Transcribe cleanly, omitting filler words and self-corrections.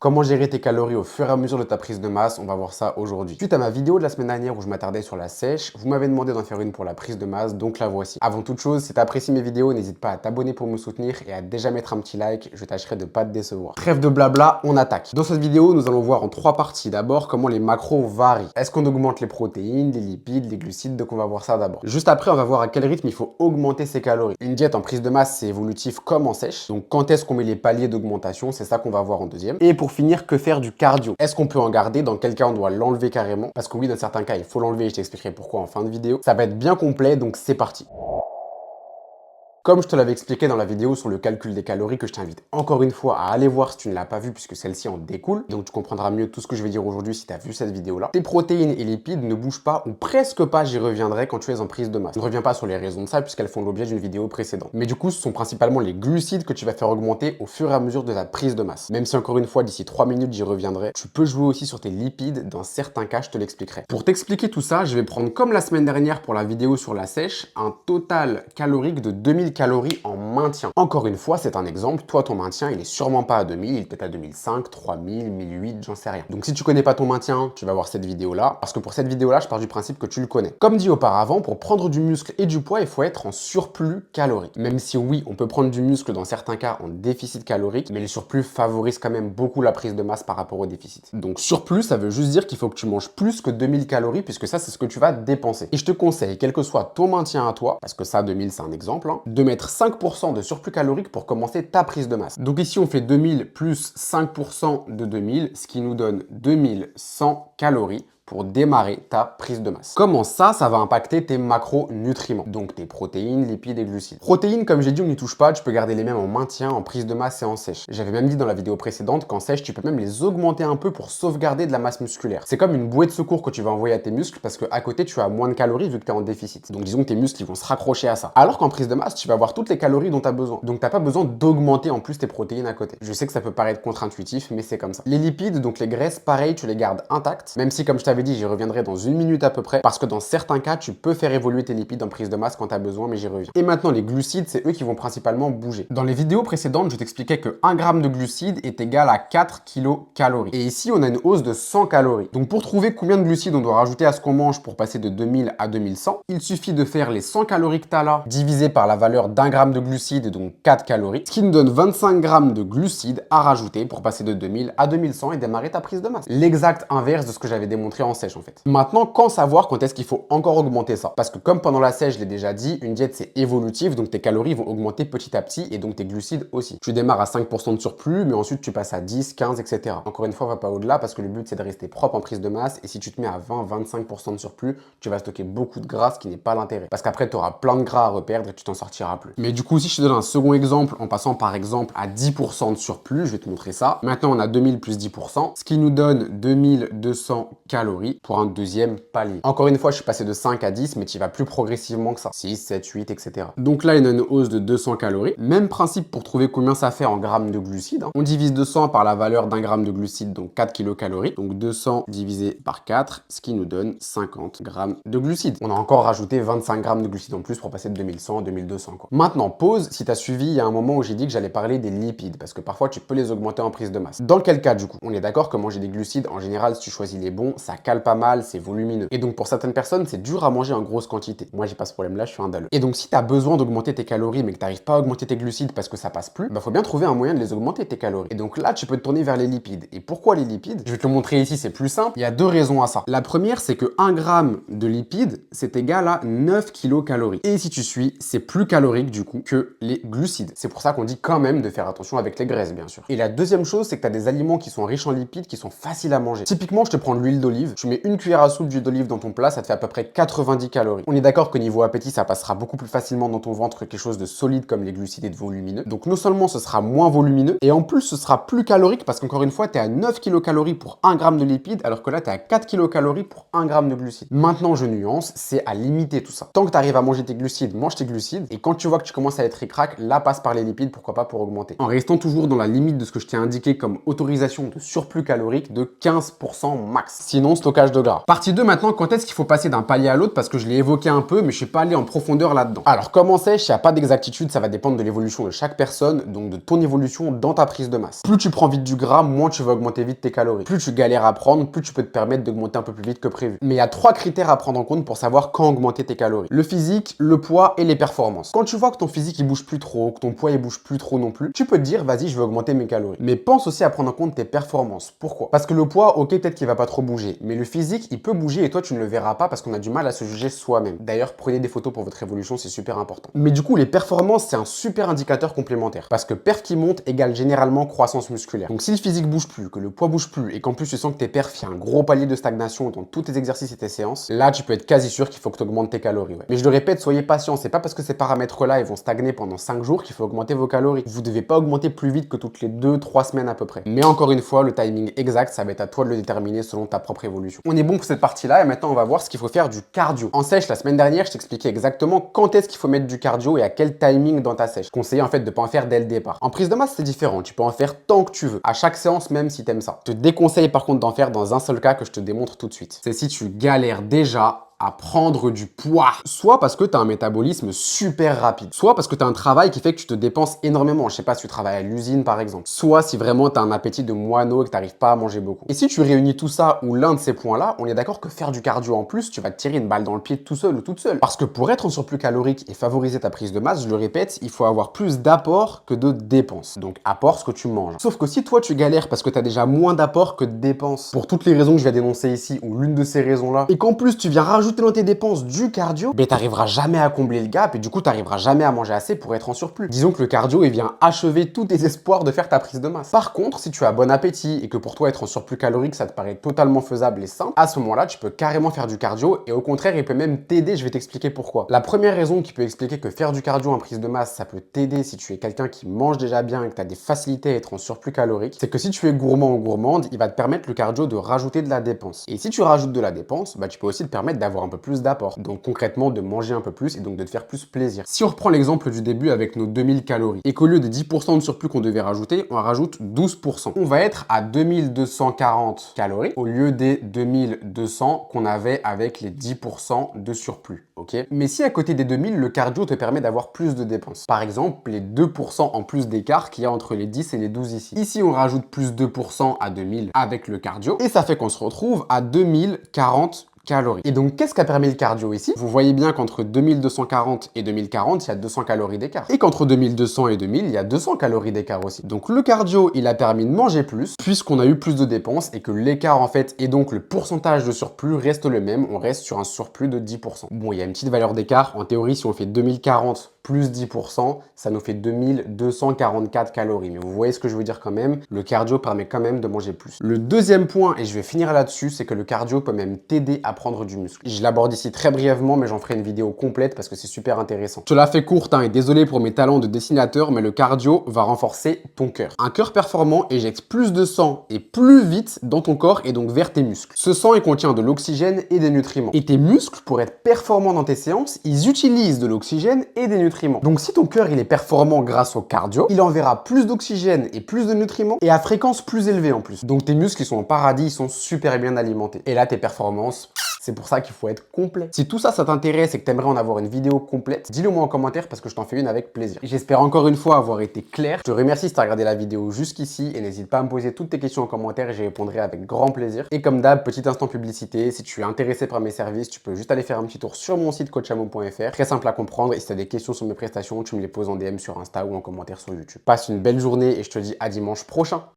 Comment gérer tes calories au fur et à mesure de ta prise de masse? On va voir ça aujourd'hui. Suite à ma vidéo de la semaine dernière où je m'attardais sur la sèche, vous m'avez demandé d'en faire une pour la prise de masse, donc la voici. Avant toute chose, si tu apprécies mes vidéos, n'hésite pas à t'abonner pour me soutenir et à déjà mettre un petit like, je tâcherai de pas te décevoir. Trêve de blabla, on attaque. Dans cette vidéo, nous allons voir en trois parties. D'abord, comment les macros varient. Est-ce qu'on augmente les protéines, les lipides, les glucides? Donc on va voir ça d'abord. Juste après, on va voir à quel rythme il faut augmenter ses calories. Une diète en prise de masse, c'est évolutif comme en sèche. Donc quand est-ce qu'on met les paliers d'augmentation? C'est ça qu'on va voir en deuxième. Et pour finir, que faire du cardio? Est-ce qu'on peut en garder? Dans quel cas on doit l'enlever carrément? Parce que oui, dans certains cas, il faut l'enlever et je t'expliquerai pourquoi en fin de vidéo. Ça va être bien complet, donc c'est parti. Comme je te l'avais expliqué dans la vidéo sur le calcul des calories que je t'invite encore une fois à aller voir si tu ne l'as pas vu puisque celle-ci en découle, donc tu comprendras mieux tout ce que je vais dire aujourd'hui si tu as vu cette vidéo-là. Tes protéines et lipides ne bougent pas ou presque pas, j'y reviendrai quand tu es en prise de masse. Je ne reviens pas sur les raisons de ça puisqu'elles font l'objet d'une vidéo précédente. Mais du coup, ce sont principalement les glucides que tu vas faire augmenter au fur et à mesure de ta prise de masse. Même si encore une fois, d'ici 3 minutes, j'y reviendrai, tu peux jouer aussi sur tes lipides, dans certains cas, je te l'expliquerai. Pour t'expliquer tout ça, je vais prendre comme la semaine dernière pour la vidéo sur la sèche, un total calorique de 2000 calories en maintien. Encore une fois, c'est un exemple. Toi, ton maintien, il est sûrement pas à 2000, il est peut-être à 2005, 3000, 1008, j'en sais rien. Donc si tu connais pas ton maintien, tu vas voir cette vidéo-là, parce que pour cette vidéo-là, je pars du principe que tu le connais. Comme dit auparavant, pour prendre du muscle et du poids, il faut être en surplus calorique. Même si oui, on peut prendre du muscle dans certains cas en déficit calorique, mais le surplus favorise quand même beaucoup la prise de masse par rapport au déficit. Donc surplus, ça veut juste dire qu'il faut que tu manges plus que 2000 calories, puisque ça, c'est ce que tu vas dépenser. Et je te conseille, quel que soit ton maintien à toi, parce que ça, 2000, c'est un exemple, hein, de mettre 5% de surplus calorique pour commencer ta prise de masse. Donc ici, on fait 2000 plus 5% de 2000, ce qui nous donne 2100 calories pour démarrer ta prise de masse. Comment ça va impacter tes macronutriments, donc tes protéines, lipides et glucides. Protéines, comme j'ai dit, on n'y touche pas, tu peux garder les mêmes en maintien, en prise de masse et en sèche. J'avais même dit dans la vidéo précédente qu'en sèche, tu peux même les augmenter un peu pour sauvegarder de la masse musculaire. C'est comme une bouée de secours que tu vas envoyer à tes muscles parce qu'à côté, tu as moins de calories vu que tu es en déficit. Donc disons que tes muscles ils vont se raccrocher à ça. Alors qu'en prise de masse, tu vas avoir toutes les calories dont tu as besoin. Donc tu n'as pas besoin d'augmenter en plus tes protéines à côté. Je sais que ça peut paraître contre-intuitif, mais c'est comme ça. Les lipides, donc les graisses, pareil, tu les gardes intactes, même si comme je t'avais dit, j'y reviendrai dans une minute à peu près, parce que dans certains cas, tu peux faire évoluer tes lipides en prise de masse quand tu as besoin, mais j'y reviens. Et maintenant, les glucides, c'est eux qui vont principalement bouger. Dans les vidéos précédentes, je t'expliquais que 1 g de glucides est égal à 4 kcal. Et ici, on a une hausse de 100 calories. Donc pour trouver combien de glucides on doit rajouter à ce qu'on mange pour passer de 2000 à 2100, il suffit de faire les 100 calories que tu as là, divisé par la valeur d'1 g de glucides, donc 4 calories, ce qui nous donne 25 g de glucides à rajouter pour passer de 2000 à 2100 et démarrer ta prise de masse. L'exact inverse de ce que j'avais démontré en sèche en fait. Maintenant, quand savoir quand est-ce qu'il faut encore augmenter ça? Parce que comme pendant la sèche, je l'ai déjà dit, une diète c'est évolutif, donc tes calories vont augmenter petit à petit et donc tes glucides aussi. Tu démarres à 5% de surplus, mais ensuite tu passes à 10, 15, etc. Encore une fois, va pas au-delà parce que le but c'est de rester propre en prise de masse et si tu te mets à 20, 25% de surplus, tu vas stocker beaucoup de gras, ce qui n'est pas l'intérêt. Parce qu'après, tu auras plein de gras à reperdre et tu t'en sortiras plus. Mais du coup, si je te donne un second exemple en passant par exemple à 10% de surplus, je vais te montrer ça. Maintenant, on a 2000 plus 10%, ce qui nous donne 2200 calories pour un deuxième palier. Encore une fois, je suis passé de 5 à 10, mais tu vas plus progressivement que ça. 6, 7, 8, etc. Donc là, il y a une hausse de 200 calories. Même principe pour trouver combien ça fait en grammes de glucides. On divise 200 par la valeur d'un gramme de glucides, donc 4 kilocalories. Donc 200 divisé par 4, ce qui nous donne 50 grammes de glucides. On a encore rajouté 25 grammes de glucides en plus pour passer de 2100 à 2200, quoi. Maintenant, pause, si tu as suivi, il y a un moment où j'ai dit que j'allais parler des lipides, parce que parfois, tu peux les augmenter en prise de masse. Dans quel cas, du coup? On est d'accord que manger des glucides, en général, si tu choisis les bons, ça cale pas mal, c'est volumineux. Et donc, pour certaines personnes, c'est dur à manger en grosse quantité. Moi, j'ai pas ce problème-là, je suis un dalleux. Et donc, si tu as besoin d'augmenter tes calories, mais que tu n'arrives pas à augmenter tes glucides parce que ça passe plus, bah, faut bien trouver un moyen de les augmenter, tes calories. Et donc là, tu peux te tourner vers les lipides. Et pourquoi les lipides? Je vais te le montrer ici, c'est plus simple. Il y a deux raisons à ça. La première, c'est que 1 gramme de lipides, c'est égal à 9 kilocalories. Et si tu suis, c'est plus calorique, du coup, que les glucides. C'est pour ça qu'on dit quand même de faire attention avec les graisses, bien sûr. Et la deuxième chose, c'est que tu as des aliments qui sont riches en lipides, qui sont faciles à manger. Typiquement, je te prends de l'huile d'olive. Tu mets une cuillère à soupe d'huile d'olive dans ton plat, ça te fait à peu près 90 calories. On est d'accord que niveau appétit, ça passera beaucoup plus facilement dans ton ventre que quelque chose de solide comme les glucides et de volumineux. Donc non seulement ce sera moins volumineux, et en plus ce sera plus calorique parce qu'encore une fois, tu es à 9 kilocalories pour 1 gramme de lipides, alors que là, tu es à 4 kilocalories pour 1 gramme de glucides. Maintenant, je nuance, c'est à limiter tout ça. Tant que tu arrives à manger tes glucides, mange tes glucides, et quand tu vois que tu commences à être ric-rac, là, passe par les lipides, pourquoi pas pour augmenter. En restant toujours dans la limite de ce que je t'ai indiqué comme autorisation de surplus calorique de 15% max. Sinon, stockage de gras. Partie 2 maintenant, quand est-ce qu'il faut passer d'un palier à l'autre parce que je l'ai évoqué un peu mais je suis pas allé en profondeur là-dedans. Alors comme en sèche, il n'y a pas d'exactitude, ça va dépendre de l'évolution de chaque personne, donc de ton évolution dans ta prise de masse. Plus tu prends vite du gras, moins tu vas augmenter vite tes calories. Plus tu galères à prendre, plus tu peux te permettre d'augmenter un peu plus vite que prévu. Mais il y a 3 critères à prendre en compte pour savoir quand augmenter tes calories. Le physique, le poids et les performances. Quand tu vois que ton physique il bouge plus trop, que ton poids il bouge plus trop non plus, tu peux te dire vas-y je vais augmenter mes calories. Mais pense aussi à prendre en compte tes performances. Pourquoi? Parce que le poids, ok peut-être qu'il va pas trop bouger, mais le physique il peut bouger et toi tu ne le verras pas parce qu'on a du mal à se juger soi-même. D'ailleurs prenez des photos pour votre évolution, c'est super important. Mais du coup les performances c'est un super indicateur complémentaire parce que perf qui monte égale généralement croissance musculaire. Donc si le physique bouge plus, que le poids bouge plus et qu'en plus tu sens que tes perfs il y a un gros palier de stagnation dans tous tes exercices et tes séances, là tu peux être quasi sûr qu'il faut que tu augmentes tes calories. Ouais. Mais je le répète, soyez patient, c'est pas parce que ces paramètres-là ils vont stagner pendant 5 jours qu'il faut augmenter vos calories. Vous devez pas augmenter plus vite que toutes les 2-3 semaines à peu près. Mais encore une fois, le timing exact, ça va être à toi de le déterminer selon ta propre évolution. On est bon pour cette partie-là et maintenant on va voir ce qu'il faut faire du cardio. En sèche, la semaine dernière, je t'expliquais exactement quand est-ce qu'il faut mettre du cardio et à quel timing dans ta sèche. Je conseillais en fait de pas en faire dès le départ. En prise de masse, c'est différent, tu peux en faire tant que tu veux, à chaque séance même si t'aimes ça. Je te déconseille par contre d'en faire dans un seul cas que je te démontre tout de suite. C'est si tu galères déjà à prendre du poids. Soit parce que tu as un métabolisme super rapide, soit parce que tu as un travail qui fait que tu te dépenses énormément. Je sais pas si tu travailles à l'usine par exemple. Soit si vraiment tu as un appétit de moineau et que tu n'arrives pas à manger beaucoup. Et si tu réunis tout ça ou l'un de ces points-là, on est d'accord que faire du cardio en plus, tu vas te tirer une balle dans le pied tout seul ou toute seule. Parce que pour être en surplus calorique et favoriser ta prise de masse, je le répète, il faut avoir plus d'apport que de dépenses. Donc apport ce que tu manges. Sauf que si toi tu galères parce que tu as déjà moins d'apport que de dépenses, pour toutes les raisons que je vais dénoncer ici ou l'une de ces raisons-là, et qu'en plus tu viens rajouter dans tes dépenses du cardio, ben t'arriveras jamais à combler le gap et du coup t'arriveras jamais à manger assez pour être en surplus. Disons que le cardio il vient achever tous tes espoirs de faire ta prise de masse. Par contre, si tu as bon appétit et que pour toi être en surplus calorique ça te paraît totalement faisable et simple, à ce moment-là tu peux carrément faire du cardio et au contraire il peut même t'aider, je vais t'expliquer pourquoi. La première raison qui peut expliquer que faire du cardio en prise de masse ça peut t'aider si tu es quelqu'un qui mange déjà bien et que tu as des facilités à être en surplus calorique, c'est que si tu es gourmand ou gourmande, il va te permettre le cardio de rajouter de la dépense. Et si tu rajoutes de la dépense, bah tu peux aussi te permettre d'avoir un peu plus d'apport. Donc concrètement de manger un peu plus et donc de te faire plus plaisir. Si on reprend l'exemple du début avec nos 2000 calories et qu'au lieu des 10% de surplus qu'on devait rajouter, on rajoute 12%. On va être à 2240 calories au lieu des 2200 qu'on avait avec les 10% de surplus. Ok. Mais si à côté des 2000, le cardio te permet d'avoir plus de dépenses. Par exemple, les 2% en plus d'écart qu'il y a entre les 10 et les 12 ici. Ici, on rajoute plus 2% à 2000 avec le cardio et ça fait qu'on se retrouve à 2040 calories. Et donc, qu'est-ce qu'a permis le cardio ici? Vous voyez bien qu'entre 2240 et 2040, il y a 200 calories d'écart. Et qu'entre 2200 et 2000, il y a 200 calories d'écart aussi. Donc, le cardio, il a permis de manger plus, puisqu'on a eu plus de dépenses et que l'écart, en fait, et donc le pourcentage de surplus reste le même. On reste sur un surplus de 10%. Bon, il y a une petite valeur d'écart. En théorie, si on fait 2040 plus 10%, ça nous fait 2244 calories. Mais vous voyez ce que je veux dire quand même, le cardio permet quand même de manger plus. Le deuxième point, et je vais finir là-dessus, c'est que le cardio peut même t'aider à prendre du muscle. Je l'aborde ici très brièvement, mais j'en ferai une vidéo complète parce que c'est super intéressant. Je la fais courte, hein, et désolé pour mes talents de dessinateur, mais le cardio va renforcer ton cœur. Un cœur performant éjecte plus de sang et plus vite dans ton corps et donc vers tes muscles. Ce sang, il contient de l'oxygène et des nutriments. Et tes muscles, pour être performants dans tes séances, ils utilisent de l'oxygène et des nutriments. Donc si ton cœur il est performant grâce au cardio, il enverra plus d'oxygène et plus de nutriments et à fréquence plus élevée en plus. Donc tes muscles ils sont au paradis, ils sont super bien alimentés. Et là tes performances, c'est pour ça qu'il faut être complet. Si tout ça, ça t'intéresse et que tu aimerais en avoir une vidéo complète, dis-le moi en commentaire parce que je t'en fais une avec plaisir. J'espère encore une fois avoir été clair. Je te remercie si tu as regardé la vidéo jusqu'ici et n'hésite pas à me poser toutes tes questions en commentaire et j'y répondrai avec grand plaisir. Et comme d'hab, petit instant publicité, si tu es intéressé par mes services, tu peux juste aller faire un petit tour sur mon site coachamo.fr. Très simple à comprendre et si tu as des questions sur mes prestations, tu me les poses en DM sur Insta ou en commentaire sur YouTube. Passe une belle journée et je te dis à dimanche prochain.